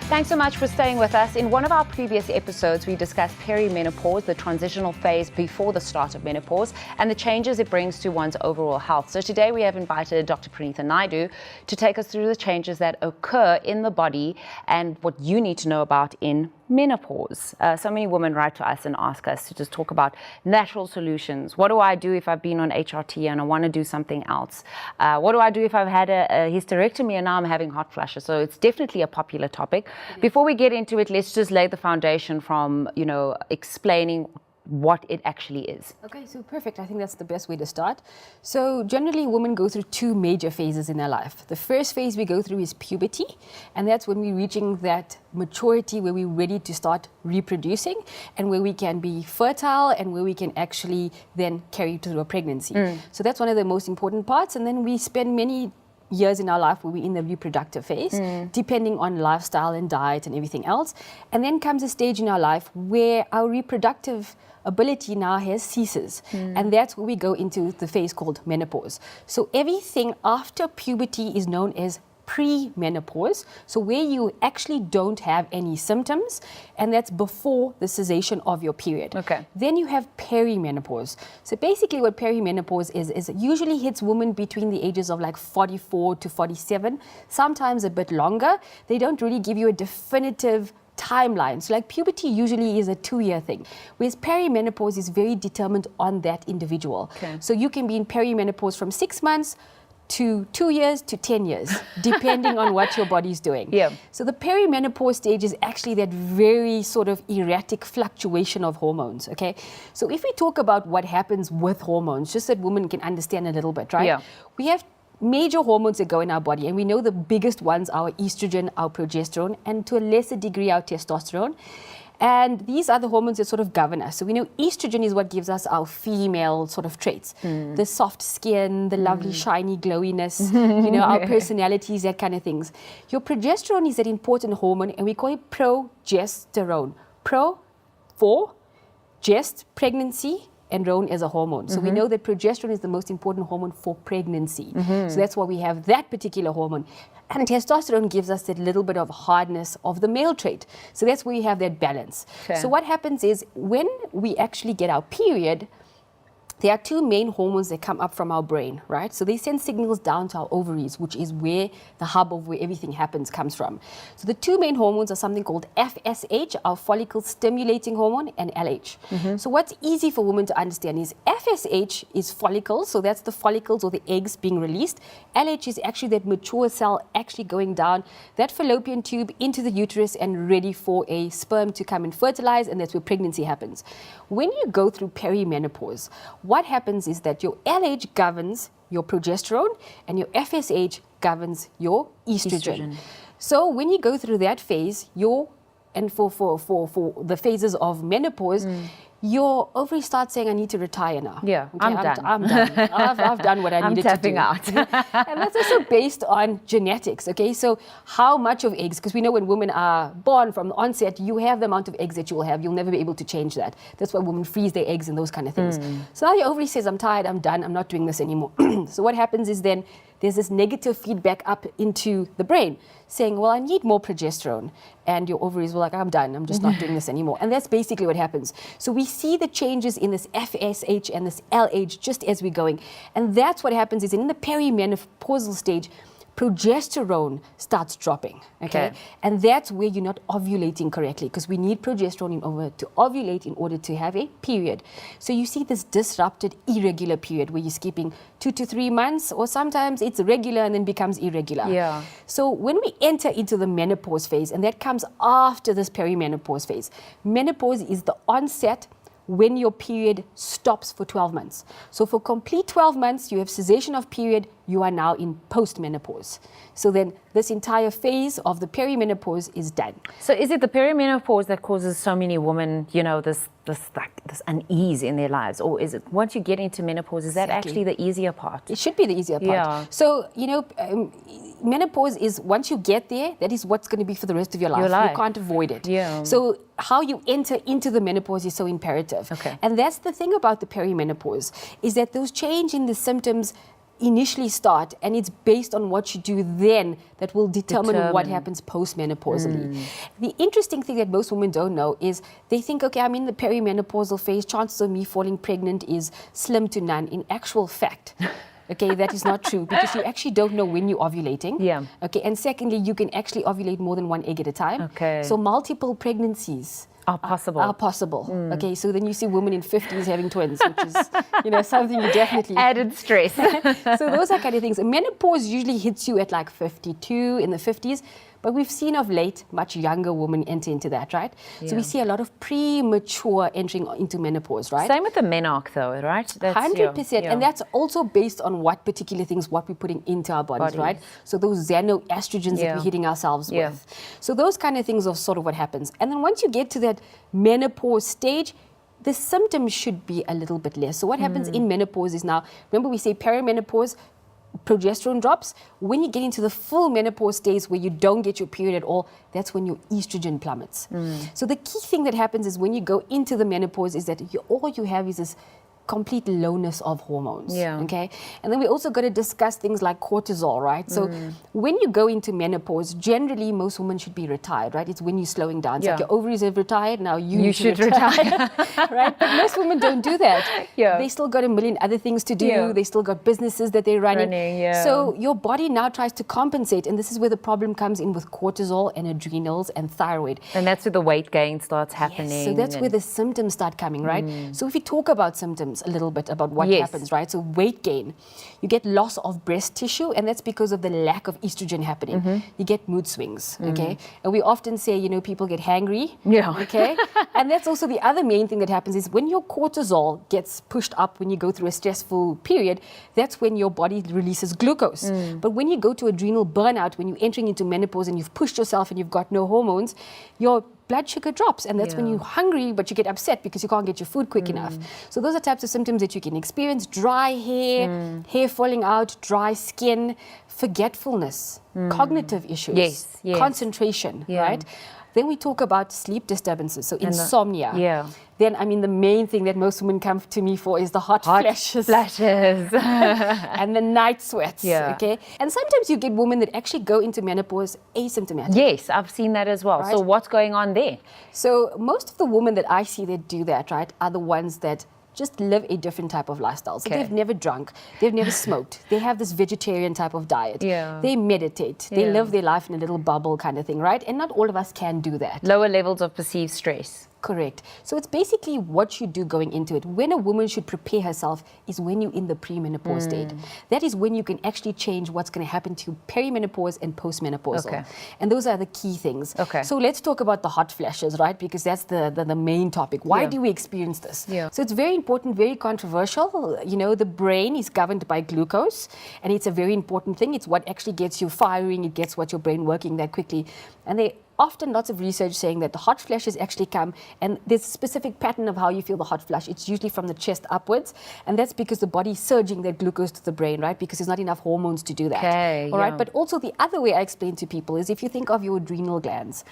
Thanks so much for staying with us. In one of our previous episodes, we discussed perimenopause, the transitional phase before the start of menopause, and the changes it brings to one's overall health. So today we have invited Dr. Prenitha Naidoo to take us through the changes that occur in the body and what you need to know about in menopause. So many women write to us and ask us to just talk about natural solutions. What do I do if I've been on HRT and I want to do something else? What do I do if I've had a hysterectomy and now I'm having hot flashes? So it's definitely a popular topic. Before we get into it, let's just lay the foundation from, explaining what it actually is. Okay, so perfect. I think that's the best way to start. So generally women go through two major phases in their life. The first phase we go through is puberty, and that's when we're reaching that maturity where we're ready to start reproducing and where we can be fertile and where we can actually then carry through a pregnancy. So that's one of the most important parts, and then we spend many years in our life where we're in the reproductive phase, depending on lifestyle and diet and everything else. And then comes a stage in our life where our reproductive ability now has ceases. And that's where we go into the phase called menopause. So everything after puberty is known as pre-menopause, so where you actually don't have any symptoms, and that's before the cessation of your period. Okay. Then you have perimenopause. So basically what perimenopause is it usually hits women between the ages of like 44 to 47, sometimes a bit longer. They don't really give you a definitive timeline. So like puberty usually is a 2-year thing, whereas perimenopause is very determined on that individual. Okay. So you can be in perimenopause from 6 months to 2 years to 10 years, depending on what your body's doing. Yeah. So the perimenopause stage is actually that very sort of erratic fluctuation of hormones, okay? So if we talk about what happens with hormones, just so that women can understand a little bit, right? Yeah. We have major hormones that go in our body, and we know the biggest ones are our estrogen, our progesterone, and to a lesser degree our testosterone. And these are the hormones that sort of govern us. So we know estrogen is what gives us our female sort of traits. The soft skin, the lovely shiny glowiness, our personalities, that kind of things. Your progesterone is that important hormone, and we call it progesterone. Pro for gest, pregnancy, and rone as a hormone. So we know that progesterone is the most important hormone for pregnancy. So that's why we have that particular hormone. And testosterone gives us that little bit of hardness of the male trait. So that's where we have that balance. Okay. So what happens is when we actually get our period, there are two main hormones that come up from our brain, right? So they send signals down to our ovaries, which is where the hub of where everything happens comes from. So the two main hormones are something called FSH, our follicle stimulating hormone, and LH. So what's easy for women to understand is FSH is follicles, so that's the follicles or the eggs being released. LH is actually that mature cell actually going down that fallopian tube into the uterus and ready for a sperm to come and fertilize, and that's where pregnancy happens. When you go through perimenopause, what happens is that your LH governs your progesterone and your FSH governs your estrogen. So when you go through that phase, and for the phases of menopause, your ovaries start saying, I need to retire now. Yeah, Okay, I'm done. I'm done. I've done what I needed to do. I'm tapping out. And that's also based on genetics, okay? So how much of eggs, because we know when women are born from the onset, you have the amount of eggs that you will have. You'll never be able to change that. That's why women freeze their eggs and those kind of things. So now your ovary says, I'm tired, I'm done, I'm not doing this anymore. So what happens is then there's this negative feedback up into the brain saying, well, I need more progesterone. And your ovaries were like, I'm done, I'm just not doing this anymore. And that's basically what happens. So we see the changes in this FSH and this LH just as we're going. And that's what happens is in the perimenopausal stage, progesterone starts dropping, okay? And that's where you're not ovulating correctly, because we need progesterone in order to ovulate in order to have a period. So you see this disrupted irregular period where you're skipping 2 to 3 months, or sometimes it's regular and then becomes irregular. Yeah. So when we enter into the menopause phase, and that comes after this perimenopause phase, menopause is the onset when your period stops for 12 months. So for complete 12 months, you have cessation of period, you are now in post-menopause. So then this entire phase of the perimenopause is done. So is it the perimenopause that causes so many women, this unease in their lives? Or is it once you get into menopause, is that actually the easier part? It should be the easier part. Yeah. So, menopause is once you get there, that is what's going to be for the rest of your life. You can't avoid it. Yeah. So how you enter into the menopause is so imperative. Okay. And that's the thing about the perimenopause, is that those change in the symptoms initially start, and it's based on what you do then that will determine what happens post-menopausally. The interesting thing that most women don't know is they think, okay, I'm in the perimenopausal phase, chances of me falling pregnant is slim to none. In actual fact, okay, that is not true, because you actually don't know when you're ovulating. Yeah. Okay, and secondly, you can actually ovulate more than one egg at a time. Okay. So multiple pregnancies are possible. Are possible. Okay, so then you see women in 50s having twins, which is, you know, something you definitely... Added stress. So those are kind of things. Menopause usually hits you at like 52, in the 50s, but we've seen of late much younger women enter into that, right? So we see a lot of premature entering into menopause, right? Same with the menarche though, right? That's, 100%, and that's also based on what particular things, what we're putting into our bodies, right? So those xenoestrogens that we're hitting ourselves with. So those kind of things are sort of what happens. And then once you get to that menopause stage, the symptoms should be a little bit less. So what happens in menopause is now, remember we say perimenopause, progesterone drops. When you get into the full menopause stage where you don't get your period at all, that's when your estrogen plummets. So the key thing that happens is when you go into the menopause is that all you have is this complete lowness of hormones. Okay, and then we also got to discuss things like cortisol, right? So when you go into menopause, generally most women should be retired, right? It's when you're slowing down. It's like your ovaries have retired, now you should retire. Right? But most women don't do that. They still got a million other things to do. They still got businesses that they're running. So your body now tries to compensate, and this is where the problem comes in with cortisol and adrenals and thyroid. And that's where the weight gain starts happening. Yes, so that's where the symptoms start coming, right? So if we talk about symptoms a little bit about what happens, right? So weight gain, you get loss of breast tissue, and that's because of the lack of estrogen happening. You get mood swings, okay? And we often say, you know, people get hangry, okay? And that's also the other main thing that happens is when your cortisol gets pushed up when you go through a stressful period, that's when your body releases glucose. But when you go to adrenal burnout, when you're entering into menopause and you've pushed yourself and you've got no hormones, your blood sugar drops, and that's when you're hungry but you get upset because you can't get your food quick enough. So those are types of symptoms that you can experience: dry hair, hair falling out, dry skin, forgetfulness, cognitive issues, concentration, right? Then we talk about sleep disturbances, so insomnia. Then, I mean, the main thing that most women come to me for is the hot flashes. And the night sweats, okay? And sometimes you get women that actually go into menopause asymptomatic. Yes, I've seen that as well. Right? So what's going on there? So most of the women that I see that do that, right, are the ones that just live a different type of lifestyle. So they've never drunk, they've never smoked, they have this vegetarian type of diet, they meditate, they live their life in a little bubble kind of thing, right? And not all of us can do that. Lower levels of perceived stress. Correct. So it's basically what you do going into it. When a woman should prepare herself is when you're in the premenopause state. That is when you can actually change what's going to happen to perimenopause and postmenopausal. And those are the key things. So let's talk about the hot flashes, right? Because that's the main topic. Why do we experience this? So it's very important, very controversial. You know, the brain is governed by glucose, and it's a very important thing. It's what actually gets you firing. It gets what your brain working that quickly. And they often lots of research saying that the hot flashes actually come, and there's a specific pattern of how you feel the hot flash. It's usually from the chest upwards, and that's because the body's surging that glucose to the brain, right? Because there's not enough hormones to do that. All right, but also the other way I explain to people is if you think of your adrenal glands,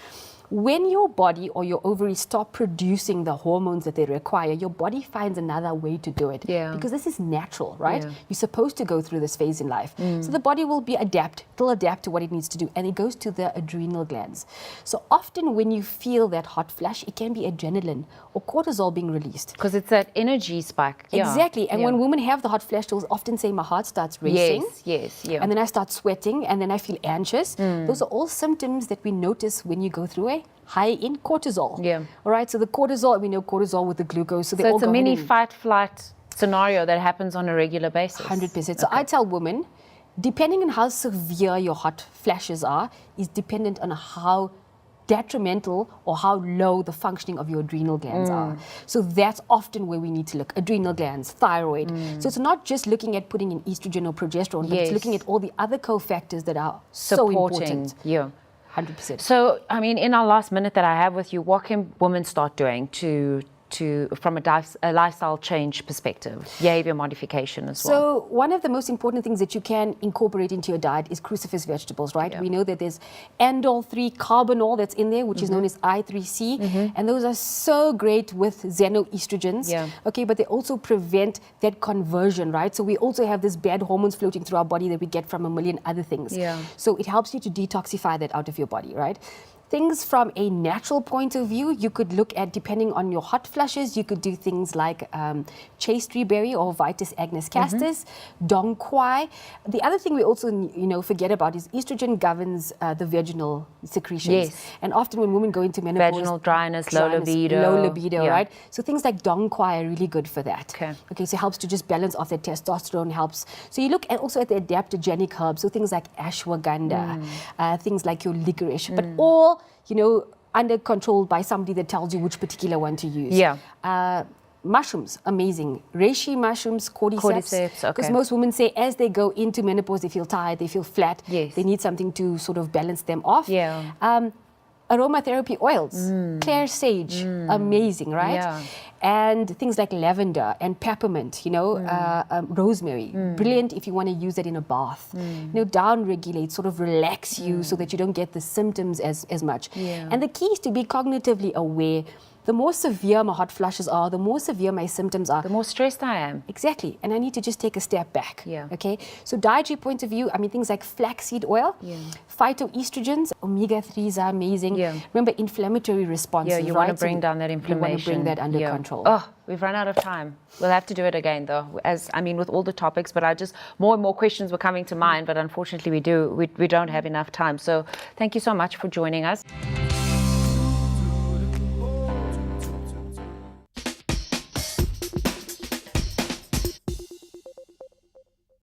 when your body or your ovaries stop producing the hormones that they require, your body finds another way to do it. Because this is natural, right? You're supposed to go through this phase in life. So the body will it'll adapt to what it needs to do, and it goes to the adrenal glands. So often when you feel that hot flash, it can be adrenaline or cortisol being released. Because it's that energy spike. Exactly. And when women have the hot flash, they'll often say, my heart starts racing. And then I start sweating, and then I feel anxious. Those are all symptoms that we notice when you go through a high in cortisol. All right, so the cortisol, we know cortisol with the glucose. So it's a mini fight-flight scenario that happens on a regular basis. 100%. So I tell women, depending on how severe your hot flashes are, is dependent on how detrimental or how low the functioning of your adrenal glands are. So that's often where we need to look. Adrenal glands, thyroid. So it's not just looking at putting in estrogen or progesterone, but it's looking at all the other cofactors that are so important. 100%. So, I mean, in our last minute that I have with you, what can women start doing to from a lifestyle change perspective, behavior modification as well? So one of the most important things that you can incorporate into your diet is crucifers vegetables, right? Yeah. We know that there's andol-3 carbinol that's in there, which is known as I3C, and those are so great with xenoestrogens. Yeah. Okay, but they also prevent that conversion, right? So we also have this bad hormones floating through our body that we get from a million other things. Yeah. So it helps you to detoxify that out of your body, right? Things from a natural point of view, you could look at, depending on your hot flushes, you could do things like chaste berry or Vitis agnus castus, dong quai. The other thing we also forget about is estrogen governs the vaginal secretions. Yes. And often when women go into menopause, Vaginal dryness, low libido. Yeah. Right? So things like dong quai are really good for that. Okay. So it helps to just balance off that testosterone, helps. So you look at also at the adaptogenic herbs, so things like ashwagandha, things like your licorice, but all under control by somebody that tells you which particular one to use. Yeah. Mushrooms, amazing. Reishi mushrooms, cordyceps. Okay. Because most women say as they go into menopause, they feel tired, they feel flat. Yes. They need something to sort of balance them off. Yeah. Aromatherapy oils, clair sage, amazing, right? Yeah. And things like lavender and peppermint, rosemary, brilliant if you want to use that in a bath. Down regulate, sort of relax you so that you don't get the symptoms as much. Yeah. And the key is to be cognitively aware. The more severe my hot flushes are, the more severe my symptoms are, The more stressed I am. Exactly. And I need to just take a step back. Yeah. Okay. So dietary point of view, things like flaxseed oil, phytoestrogens, omega-3s are amazing. Yeah. Remember, inflammatory responses. Yeah, you want to bring down that inflammation. You want to bring that under control. Oh, we've run out of time. We'll have to do it again, though. With all the topics, but more and more questions were coming to mind. But unfortunately, we don't have enough time. So thank you so much for joining us.